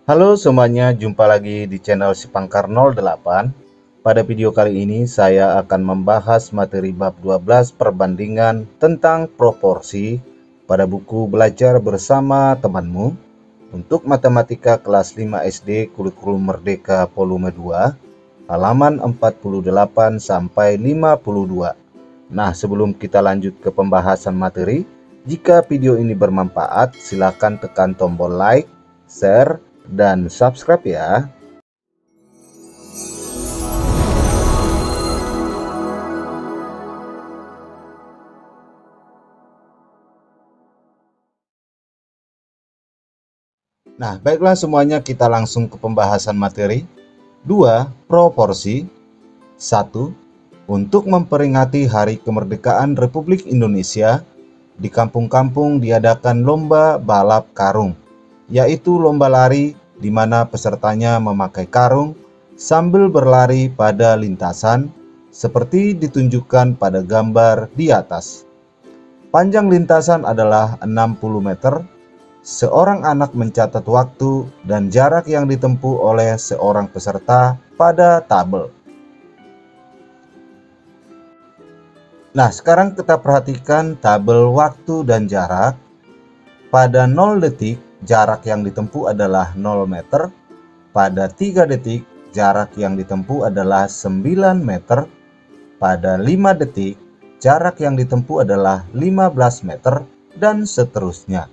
Halo semuanya, jumpa lagi di channel Sipangkar 08. Pada video kali ini saya akan membahas materi bab 12 perbandingan tentang proporsi pada buku Belajar Bersama Temanmu untuk Matematika kelas 5 SD Kurikulum Merdeka volume 2 halaman 48 sampai 52. Nah, sebelum kita lanjut ke pembahasan materi, jika video ini bermanfaat, silakan tekan tombol like, share, dan subscribe ya. Nah, baiklah semuanya, kita langsung ke pembahasan materi. 2. Proporsi. 1. Untuk memperingati Hari Kemerdekaan Republik Indonesia, di kampung-kampung diadakan lomba balap karung, yaitu lomba lari di mana pesertanya memakai karung sambil berlari pada lintasan seperti ditunjukkan pada gambar di atas. Panjang lintasan adalah 60 meter. Seorang anak mencatat waktu dan jarak yang ditempuh oleh seorang peserta pada tabel. Nah, sekarang kita perhatikan tabel waktu dan jarak. Pada 0 detik, jarak yang ditempuh adalah 0 meter. Pada 3 detik, jarak yang ditempuh adalah 9 meter. Pada 5 detik, jarak yang ditempuh adalah 15 meter, dan seterusnya.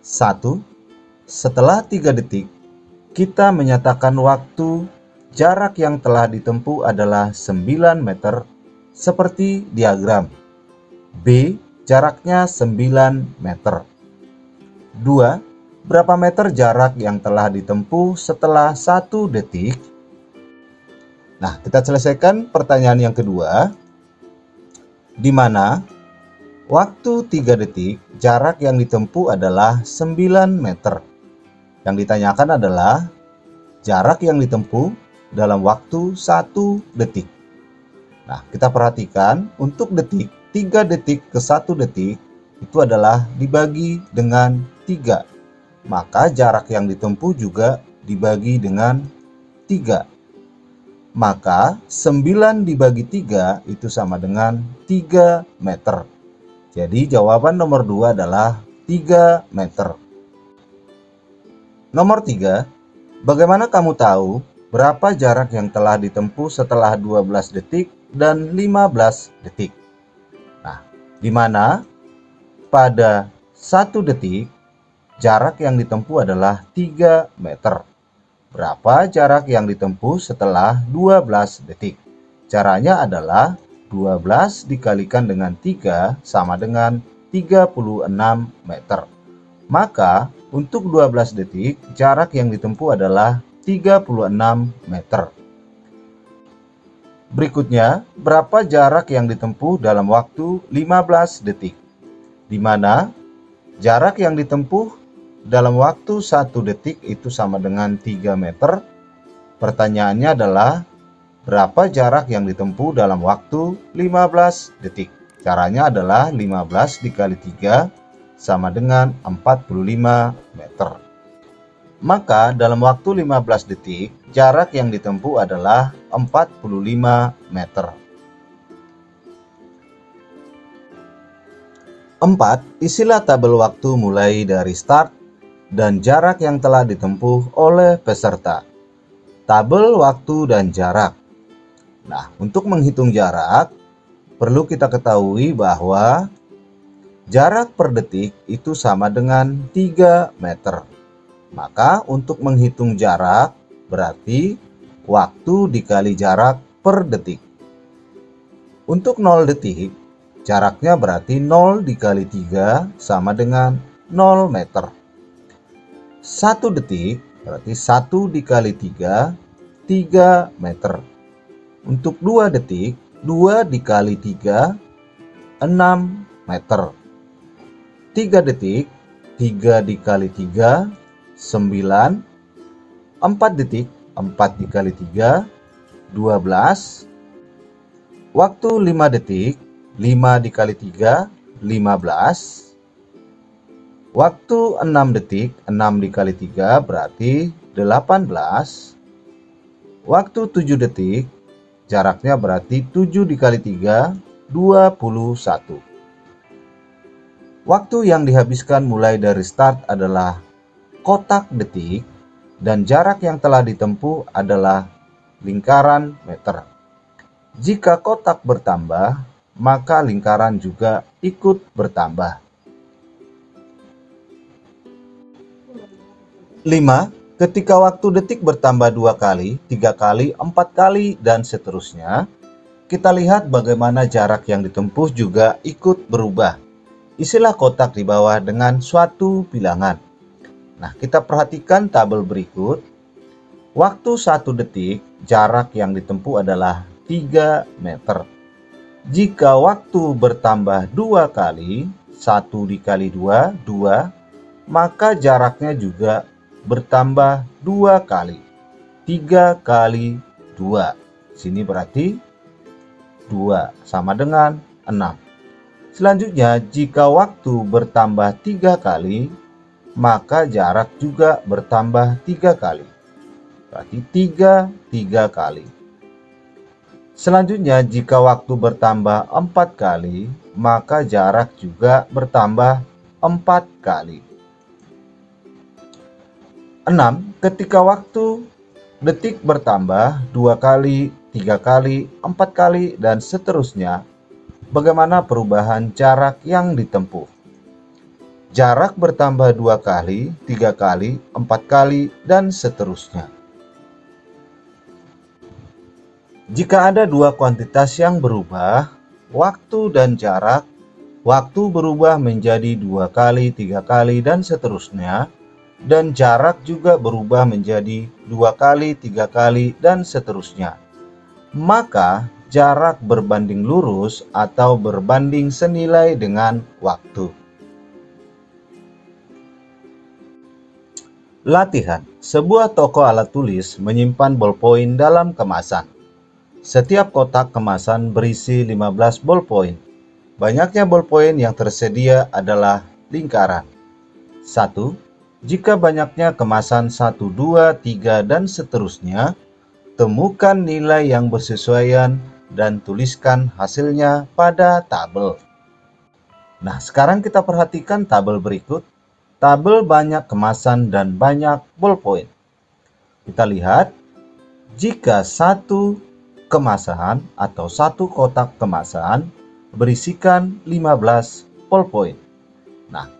1. Setelah 3 detik, kita menyatakan waktu jarak yang telah ditempuh adalah 9 meter, seperti diagram. B. Jaraknya 9 meter. 2. Berapa meter jarak yang telah ditempuh setelah 1 detik? Nah, kita selesaikan pertanyaan yang kedua, di mana waktu 3 detik, jarak yang ditempuh adalah 9 meter. Yang ditanyakan adalah jarak yang ditempuh dalam waktu 1 detik. Nah, kita perhatikan untuk detik, 3 detik ke 1 detik itu adalah dibagi dengan 3. Maka jarak yang ditempuh juga dibagi dengan 3. Maka 9 dibagi 3 itu sama dengan 3 meter. Jadi jawaban nomor 2 adalah 3 meter. Nomor 3, bagaimana kamu tahu berapa jarak yang telah ditempuh setelah 12 detik dan 15 detik? Nah, di mana pada 1 detik jarak yang ditempuh adalah 3 meter. Berapa jarak yang ditempuh setelah 12 detik? Caranya adalah 12 dikalikan dengan 3 sama dengan 36 meter. Maka untuk 12 detik jarak yang ditempuh adalah 36 meter. Berikutnya, berapa jarak yang ditempuh dalam waktu 15 detik? Di mana jarak yang ditempuh dalam waktu 1 detik itu sama dengan 3 meter. Pertanyaannya adalah berapa jarak yang ditempuh dalam waktu 15 detik? Caranya adalah 15 dikali 3 sama dengan 45 meter. Maka dalam waktu 15 detik, jarak yang ditempuh adalah 45 meter. 4. Isilah tabel waktu mulai dari start dan jarak yang telah ditempuh oleh peserta. Tabel waktu dan jarak. Nah, untuk menghitung jarak, perlu kita ketahui bahwa jarak per detik itu sama dengan 3 meter. Maka untuk menghitung jarak, berarti waktu dikali jarak per detik. Untuk 0 detik, jaraknya berarti 0 dikali 3 sama dengan 0 meter. 1 detik berarti 1 dikali 3, 3 meter. Untuk 2 detik, 2 dikali 3, 6 meter. 3 detik, 3 dikali 3, 9. 4 detik, 4 dikali 3, 12. Waktu 5 detik, 5 dikali 3, 15. Waktu 6 detik, 6 dikali 3 berarti 18. Waktu 7 detik, jaraknya berarti 7 dikali 3, 21. Waktu yang dihabiskan mulai dari start adalah kotak detik dan jarak yang telah ditempuh adalah lingkaran meter. Jika kotak bertambah, maka lingkaran juga ikut bertambah. 5. Ketika waktu detik bertambah 2 kali, 3 kali, 4 kali, dan seterusnya, kita lihat bagaimana jarak yang ditempuh juga ikut berubah. Isilah kotak di bawah dengan suatu bilangan. Nah, kita perhatikan tabel berikut. Waktu 1 detik, jarak yang ditempuh adalah 3 meter. Jika waktu bertambah 2 kali, 1 dikali 2, 2, maka jaraknya juga bertambah 2 kali. 3 kali 2. Sini berarti 2 sama dengan 6. Selanjutnya, jika waktu bertambah 3 kali, maka jarak juga bertambah 3 kali. Berarti 3 kali. Selanjutnya, jika waktu bertambah 4 kali, maka jarak juga bertambah 4 kali. 6. Ketika waktu detik bertambah 2 kali, 3 kali, 4 kali, dan seterusnya, bagaimana perubahan jarak yang ditempuh? Jarak bertambah 2 kali, 3 kali, 4 kali, dan seterusnya. Jika ada dua kuantitas yang berubah, waktu dan jarak, waktu berubah menjadi 2 kali, 3 kali, dan seterusnya, dan jarak juga berubah menjadi 2 kali, 3 kali, dan seterusnya. Maka jarak berbanding lurus atau berbanding senilai dengan waktu. Latihan. Sebuah toko alat tulis menyimpan bolpoin dalam kemasan. Setiap kotak kemasan berisi 15 bolpoin. Banyaknya bolpoin yang tersedia adalah lingkaran. 1. Jika banyaknya kemasan 1, 2, 3, dan seterusnya, temukan nilai yang bersesuaian dan tuliskan hasilnya pada tabel. Nah, sekarang kita perhatikan tabel berikut. Tabel banyak kemasan dan banyak bolpoin. Kita lihat, jika satu kemasan atau satu kotak kemasan berisikan 15 bolpoin. Nah,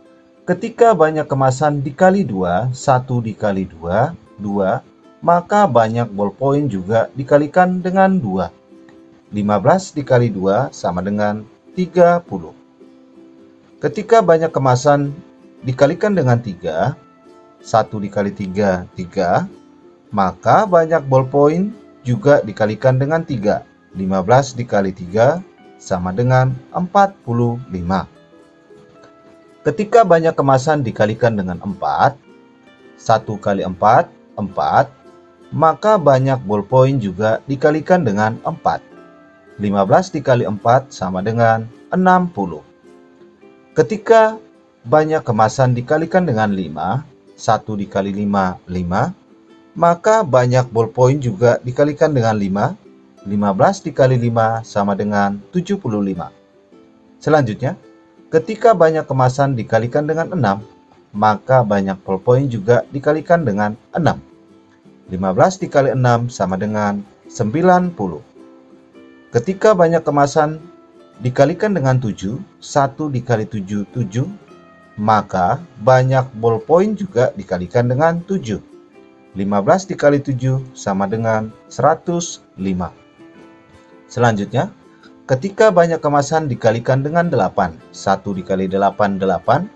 ketika banyak kemasan dikali 2, 1 dikali 2, 2, maka banyak bolpoin juga dikalikan dengan 2. 15 dikali 2 sama dengan 30. Ketika banyak kemasan dikalikan dengan 3, 1 dikali 3, 3, maka banyak bolpoin juga dikalikan dengan 3. 15 dikali 3 sama dengan 45. Ketika banyak kemasan dikalikan dengan 4, 1 kali 4, 4, maka banyak bolpoin juga dikalikan dengan 4. 15 dikali 4 sama dengan 60. Ketika banyak kemasan dikalikan dengan 5, 1 dikali 5, 5, maka banyak bolpoin juga dikalikan dengan 5. 15 dikali 5 sama dengan 75. Selanjutnya, ketika banyak kemasan dikalikan dengan 6, maka banyak bolpoin juga dikalikan dengan 6. 15 dikali 6 sama dengan 90. Ketika banyak kemasan dikalikan dengan 7, 1 dikali 7, 7, maka banyak bolpoin juga dikalikan dengan 7. 15 dikali 7 sama dengan 105. Selanjutnya, ketika banyak kemasan dikalikan dengan 8, 1 dikali 8, 8,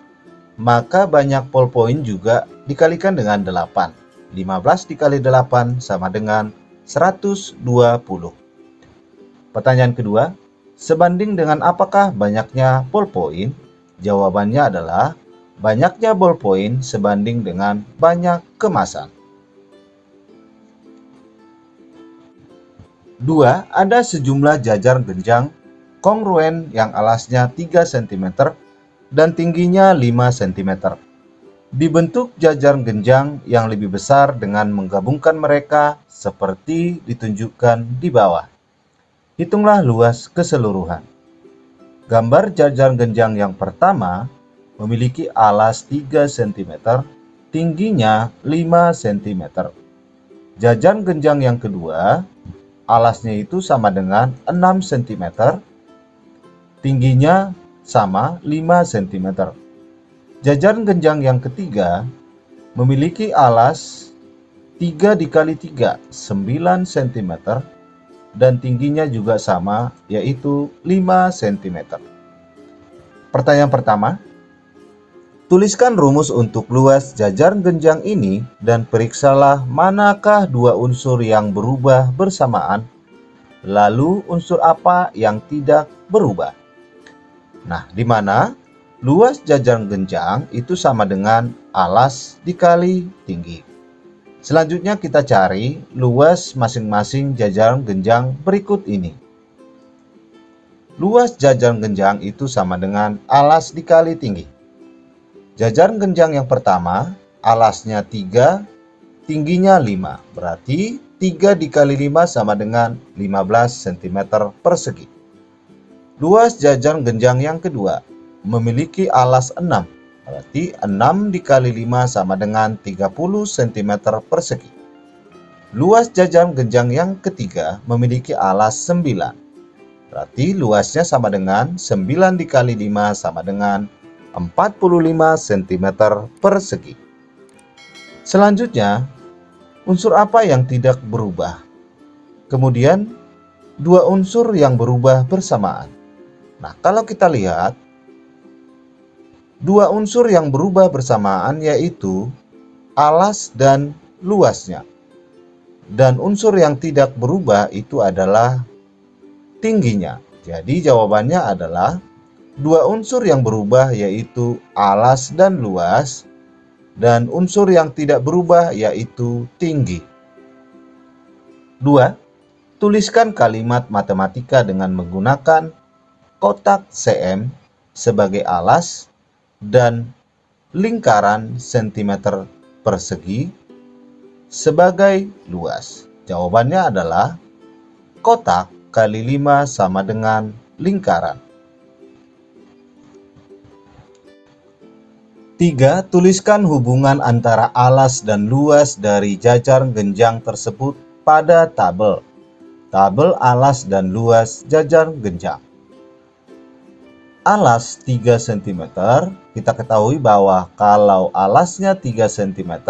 maka banyak bolpoin juga dikalikan dengan 8. 15 dikali 8 sama dengan 120. Pertanyaan kedua, sebanding dengan apakah banyaknya bolpoin? Jawabannya adalah banyaknya bolpoin sebanding dengan banyak kemasan. 2. Ada sejumlah jajar genjang kongruen yang alasnya 3 cm dan tingginya 5 cm. dibentuk jajar genjang yang lebih besar dengan menggabungkan mereka seperti ditunjukkan di bawah. Hitunglah luas keseluruhan. Gambar jajar genjang yang pertama memiliki alas 3 cm, tingginya 5 cm. Jajar genjang yang kedua, alasnya itu sama dengan 6 cm, tingginya sama 5 cm. Jajar genjang yang ketiga memiliki alas 3 dikali 3, 9 cm, dan tingginya juga sama, yaitu 5 cm. Pertanyaan pertama, tuliskan rumus untuk luas jajar genjang ini dan periksalah manakah dua unsur yang berubah bersamaan, lalu unsur apa yang tidak berubah. Nah, di mana luas jajar genjang itu sama dengan alas dikali tinggi. Selanjutnya kita cari luas masing-masing jajar genjang berikut ini. Luas jajar genjang itu sama dengan alas dikali tinggi. Jajar genjang yang pertama, alasnya 3, tingginya 5. Berarti 3 dikali 5 sama dengan 15 cm persegi. Luas jajar genjang yang kedua memiliki alas 6. Berarti 6 dikali 5 sama dengan 30 cm persegi. Luas jajar genjang yang ketiga memiliki alas 9. Berarti luasnya sama dengan 9 dikali 5 sama dengan 45 cm persegi. Selanjutnya, unsur apa yang tidak berubah? Kemudian, dua unsur yang berubah bersamaan. Nah, kalau kita lihat, dua unsur yang berubah bersamaan yaitu alas dan luasnya. Dan unsur yang tidak berubah itu adalah tingginya. Jadi jawabannya adalah dua unsur yang berubah yaitu alas dan luas, dan unsur yang tidak berubah yaitu tinggi. 2. Tuliskan kalimat matematika dengan menggunakan kotak cm sebagai alas dan lingkaran cm persegi sebagai luas. Jawabannya adalah kotak kali 5 sama dengan lingkaran. 3. Tuliskan hubungan antara alas dan luas dari jajar genjang tersebut pada tabel. Tabel alas dan luas jajar genjang. Alas 3 cm, kita ketahui bahwa kalau alasnya 3 cm,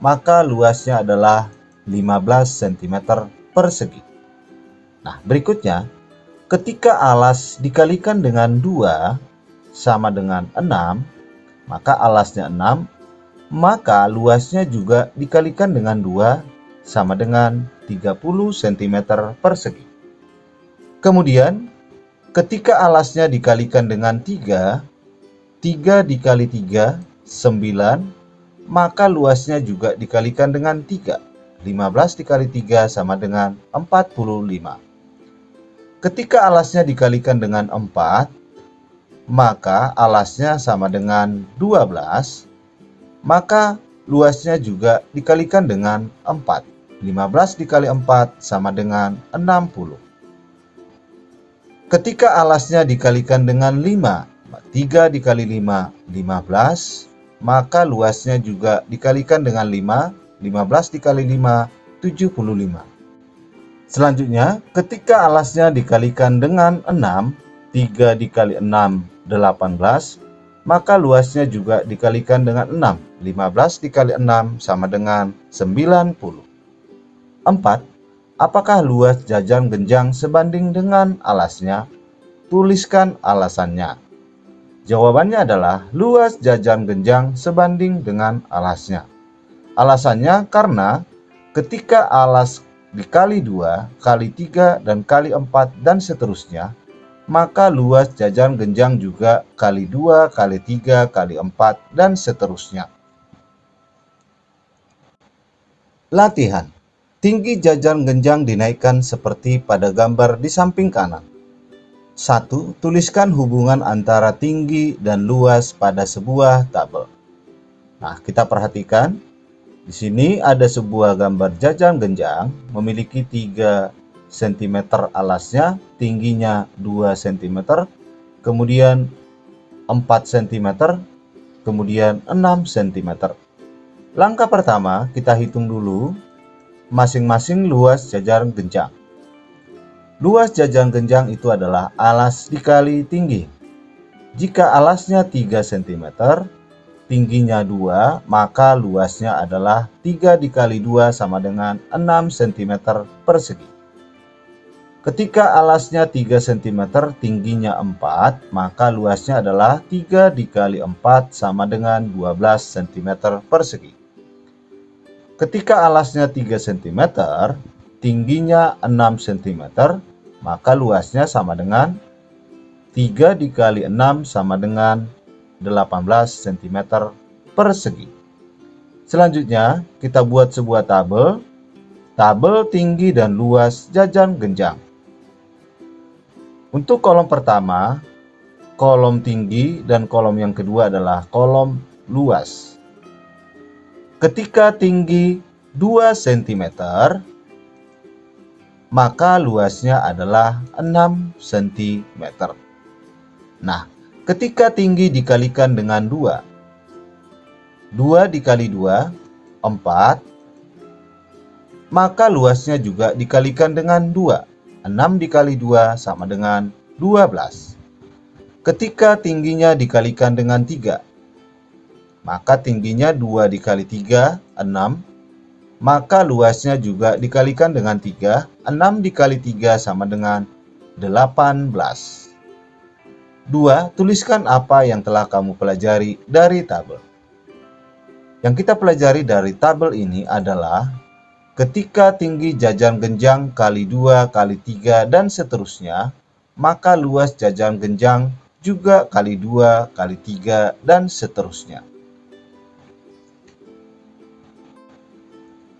maka luasnya adalah 15 cm persegi. Nah, berikutnya, ketika alas dikalikan dengan 2 sama dengan 6, maka alasnya 6, maka luasnya juga dikalikan dengan 2 sama dengan 30 cm persegi. Kemudian, ketika alasnya dikalikan dengan 3, 3 dikali 3, 9, maka luasnya juga dikalikan dengan 3. 15 dikali 3 sama dengan 45. Ketika alasnya dikalikan dengan 4, maka alasnya sama dengan 12, maka luasnya juga dikalikan dengan 4. 15 dikali 4 sama dengan 60. Ketika alasnya dikalikan dengan 5, 3 dikali 5, 15, maka luasnya juga dikalikan dengan 5, 15 dikali 5, 75. Selanjutnya, ketika alasnya dikalikan dengan 6, 3 dikali 6, 18, maka luasnya juga dikalikan dengan 6, 15 dikali 6 sama dengan 90. 4. Apakah luas jajar genjang sebanding dengan alasnya? Tuliskan alasannya. Jawabannya adalah luas jajar genjang sebanding dengan alasnya. Alasannya karena ketika alas dikali 2, kali 3, dan kali 4, dan seterusnya, maka luas jajar genjang juga kali 2, kali 3, kali 4, dan seterusnya. Latihan. Tinggi jajar genjang dinaikkan seperti pada gambar di samping kanan. 1. Tuliskan hubungan antara tinggi dan luas pada sebuah tabel. Nah, kita perhatikan di sini ada sebuah gambar jajan genjang memiliki 3 cm alasnya, tingginya 2 cm, kemudian 4 cm, kemudian 6 cm. Langkah pertama, kita hitung dulu masing-masing luas jajar genjang. Luas jajar genjang itu adalah alas dikali tinggi. Jika alasnya 3 cm, tingginya 2, maka luasnya adalah 3 dikali 2 sama dengan 6 cm persegi. Ketika alasnya 3 cm, tingginya 4, maka luasnya adalah 3 dikali 4 sama dengan 12 cm persegi. Ketika alasnya 3 cm, tingginya 6 cm, maka luasnya sama dengan 3 dikali 6 sama dengan 18 cm persegi. Selanjutnya, kita buat sebuah tabel tinggi dan luas jajar genjang. Untuk kolom pertama, kolom tinggi, dan kolom yang kedua adalah kolom luas. Ketika tinggi 2 cm, maka luasnya adalah 6 cm. Nah, ketika tinggi dikalikan dengan 2 dikali 2, 4, maka luasnya juga dikalikan dengan 2. 6 dikali 2 sama dengan 12. Ketika tingginya dikalikan dengan 3, maka tingginya 2 dikali 3, 6. Maka luasnya juga dikalikan dengan 3. 6 dikali 3 sama dengan 18. 2. Tuliskan apa yang telah kamu pelajari dari tabel. Yang kita pelajari dari tabel ini adalah ketika tinggi jajar genjang kali 2 kali 3 dan seterusnya, maka luas jajar genjang juga kali 2 kali 3 dan seterusnya.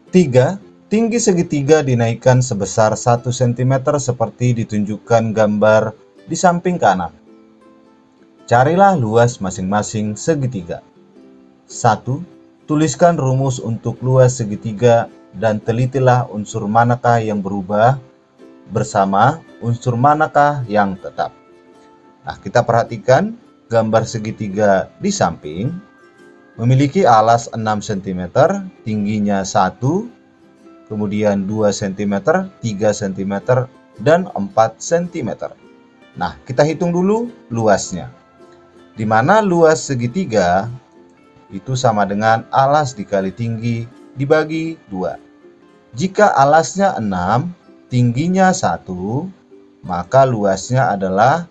3. Tinggi segitiga dinaikkan sebesar 1 cm seperti ditunjukkan gambar di samping kanan. Carilah luas masing-masing segitiga. 1. Tuliskan rumus untuk luas segitiga dan telitilah unsur manakah yang berubah bersama unsur manakah yang tetap. Nah, kita perhatikan gambar segitiga di samping memiliki alas 6 cm, tingginya 1, kemudian 2 cm, 3 cm, dan 4 cm. Nah, kita hitung dulu luasnya. Di mana luas segitiga itu sama dengan alas dikali tinggi dibagi 2. Jika alasnya 6, tingginya 1, maka luasnya adalah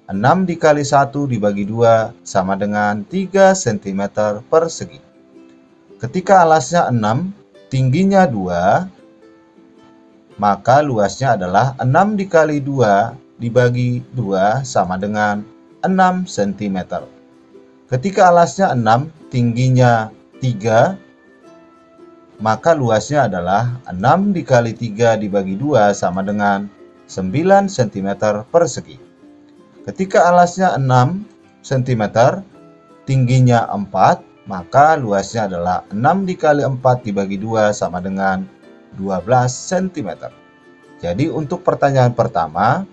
6 dikali 1 dibagi 2 sama dengan 3 cm persegi. Ketika alasnya 6, tingginya 2, maka luasnya adalah 6 dikali 2 dibagi 2 sama dengan 6 cm. Ketika alasnya 6, tingginya 3, maka luasnya adalah 6 dikali 3 dibagi 2 sama dengan 9 cm persegi. Ketika alasnya 6 cm, tingginya 4, maka luasnya adalah 6 dikali 4 dibagi 2 sama dengan 12 cm. Jadi untuk pertanyaan pertama,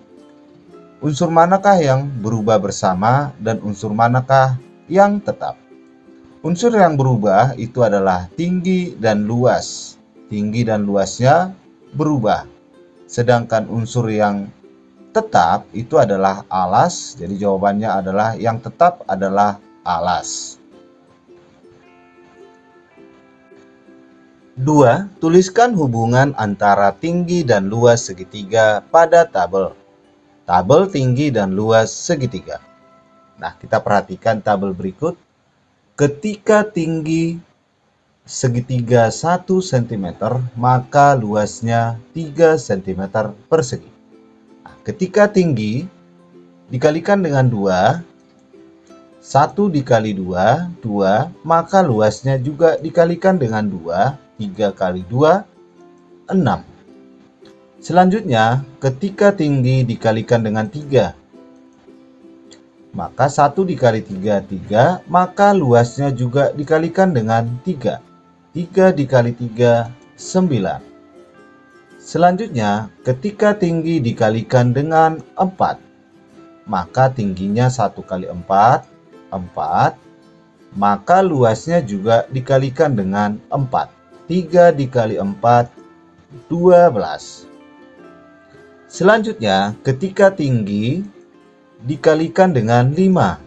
unsur manakah yang berubah bersama dan unsur manakah yang tetap? Unsur yang berubah itu adalah tinggi dan luas. Tinggi dan luasnya berubah. Sedangkan unsur yang tetap itu adalah alas. Jadi jawabannya adalah yang tetap adalah alas. 2. Tuliskan hubungan antara tinggi dan luas segitiga pada tabel. Tabel tinggi dan luas segitiga. Nah, kita perhatikan tabel berikut. Ketika tinggi segitiga 1 cm, maka luasnya 3 cm persegi. Ketika tinggi dikalikan dengan 2, 1 dikali 2, 2, maka luasnya juga dikalikan dengan 2, 3 kali 2, 6. Selanjutnya, ketika tinggi dikalikan dengan 3, Maka 1 dikali 3, 3, maka luasnya juga dikalikan dengan 3. 3 dikali 3, 9. Selanjutnya, ketika tinggi dikalikan dengan 4, maka tingginya 1 kali 4, 4, maka luasnya juga dikalikan dengan 4. 3 dikali 4, 12. Selanjutnya, ketika tinggi dikalikan dengan 5,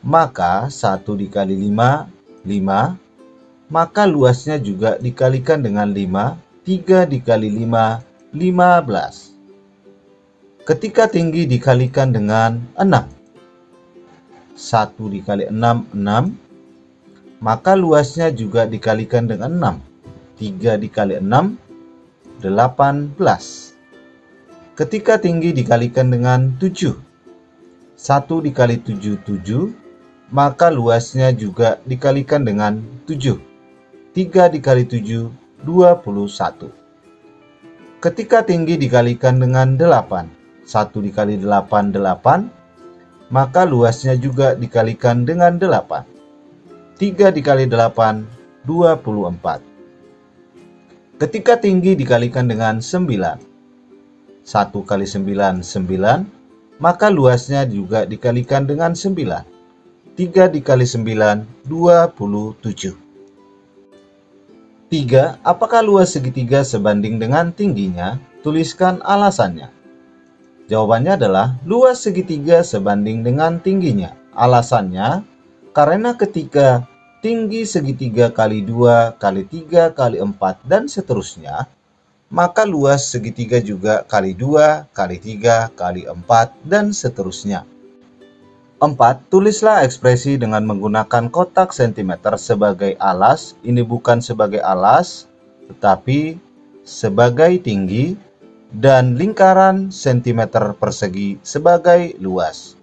maka 1 dikali 5, 5, maka luasnya juga dikalikan dengan 5. 3 dikali 5, 15. Ketika tinggi dikalikan dengan 6, 1 dikali 6, 6, maka luasnya juga dikalikan dengan 6. 3 dikali 6, 18. Ketika tinggi dikalikan dengan 7, 1 dikali 7, 7, maka luasnya juga dikalikan dengan 7. 3 dikali 7, 21. Ketika tinggi dikalikan dengan 8, 1 dikali 8, 8, maka luasnya juga dikalikan dengan 8. 3 dikali 8, 24. Ketika tinggi dikalikan dengan 9, 1 kali 9, 9, maka luasnya juga dikalikan dengan 9. 3 dikali 9, 27. 3. Apakah luas segitiga sebanding dengan tingginya? Tuliskan alasannya. Jawabannya adalah luas segitiga sebanding dengan tingginya. Alasannya, karena ketika tinggi segitiga kali 2, kali 3, kali 4, dan seterusnya, maka luas segitiga juga kali 2, kali 3, kali 4, dan seterusnya. 4. Tulislah ekspresi dengan menggunakan kotak sentimeter sebagai alas. Ini bukan sebagai alas, tetapi sebagai tinggi, dan lingkaran sentimeter persegi sebagai luas.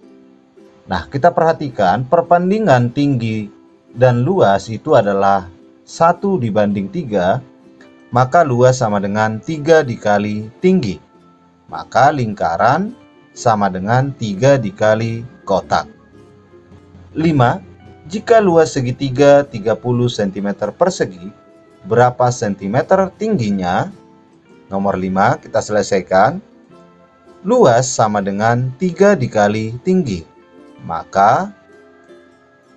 Nah, kita perhatikan perbandingan tinggi dan luas itu adalah 1 dibanding 3, maka luas sama dengan 3 dikali tinggi. Maka lingkaran sama dengan 3 dikali kotak. 5. Jika luas segitiga 30 cm persegi, berapa cm tingginya? Nomor 5 kita selesaikan. Luas sama dengan 3 dikali tinggi. Maka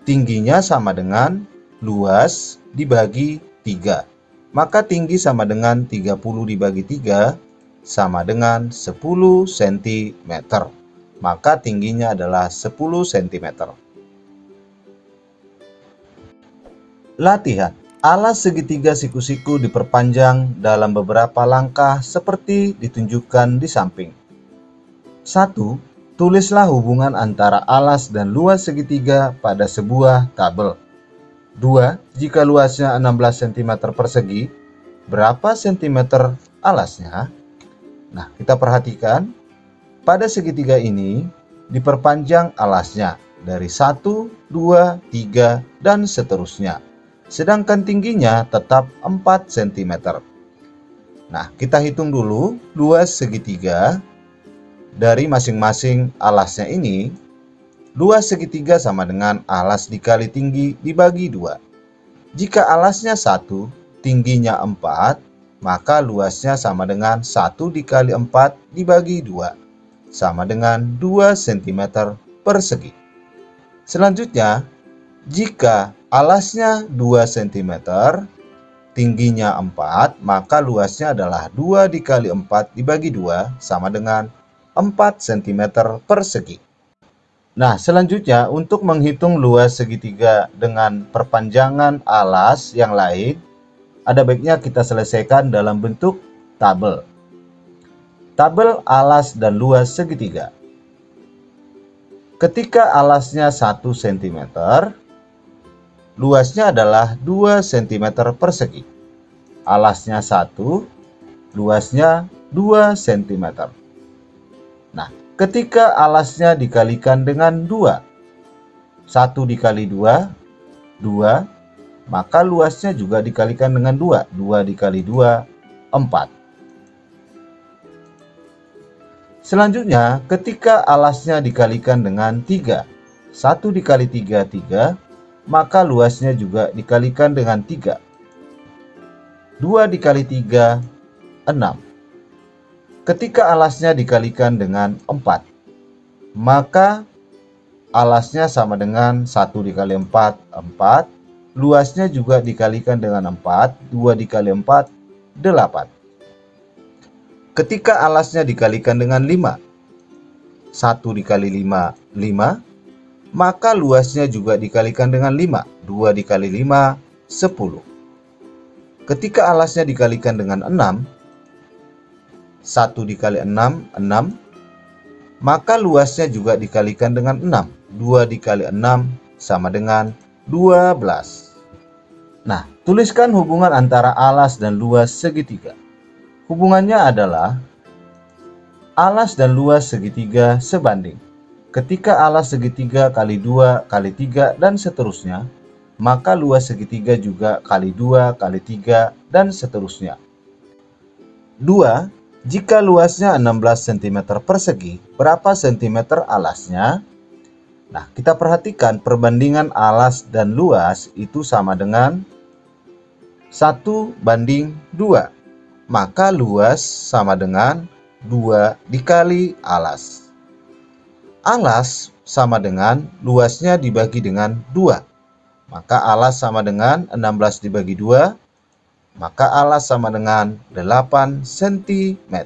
tingginya sama dengan luas dibagi 3. Maka tinggi sama dengan 30 dibagi 3 sama dengan 10 cm. Maka tingginya adalah 10 cm. Latihan. Alas segitiga siku-siku diperpanjang dalam beberapa langkah seperti ditunjukkan di samping. 1. Tulislah hubungan antara alas dan luas segitiga pada sebuah tabel. 2. Jika luasnya 16 cm persegi, berapa cm alasnya? Nah, kita perhatikan. Pada segitiga ini diperpanjang alasnya dari 1, 2, 3, dan seterusnya. Sedangkan tingginya tetap 4 cm. Nah, kita hitung dulu luas segitiga dari masing-masing alasnya ini. Luas segitiga sama dengan alas dikali tinggi dibagi 2. Jika alasnya 1, tingginya 4, maka luasnya sama dengan 1 dikali 4 dibagi 2, sama dengan 2 cm persegi. Selanjutnya, jika alasnya 2 cm, tingginya 4, maka luasnya adalah 2 dikali 4 dibagi 2 sama dengan 4 cm persegi. Nah, selanjutnya untuk menghitung luas segitiga dengan perpanjangan alas yang lain, ada baiknya kita selesaikan dalam bentuk tabel. Tabel alas dan luas segitiga. Ketika alasnya 1 cm, luasnya adalah 2 cm persegi. Alasnya 1, luasnya 2 cm. Nah, ketika alasnya dikalikan dengan 2, 1 dikali 2, 2, maka luasnya juga dikalikan dengan 2. 2 dikali 2, 4. Selanjutnya, ketika alasnya dikalikan dengan 3, 1 dikali 3, 3, maka luasnya juga dikalikan dengan 3. 2 dikali 3, 6. Ketika alasnya dikalikan dengan 4, maka alasnya sama dengan 1 dikali 4, 4. Luasnya juga dikalikan dengan 4, 2 dikali 4, 8. Ketika alasnya dikalikan dengan 5, 1 dikali 5, 5. Maka luasnya juga dikalikan dengan 5, 2 dikali 5, 10. Ketika alasnya dikalikan dengan 6, 1 dikali 6, 6. Maka luasnya juga dikalikan dengan 6, 2 dikali 6 sama dengan 12. Nah, tuliskan hubungan antara alas dan luas segitiga. Hubungannya adalah alas dan luas segitiga sebanding. Ketika alas segitiga kali 2 kali 3 dan seterusnya, maka luas segitiga juga kali 2 kali 3 dan seterusnya. 2. Jika luasnya 16 cm persegi, berapa cm alasnya? Nah, kita perhatikan perbandingan alas dan luas itu sama dengan 1 banding 2. Maka luas sama dengan 2 dikali alas. Alas sama dengan luasnya dibagi dengan 2. Maka alas sama dengan 16 dibagi 2. Maka alas sama dengan 8 cm.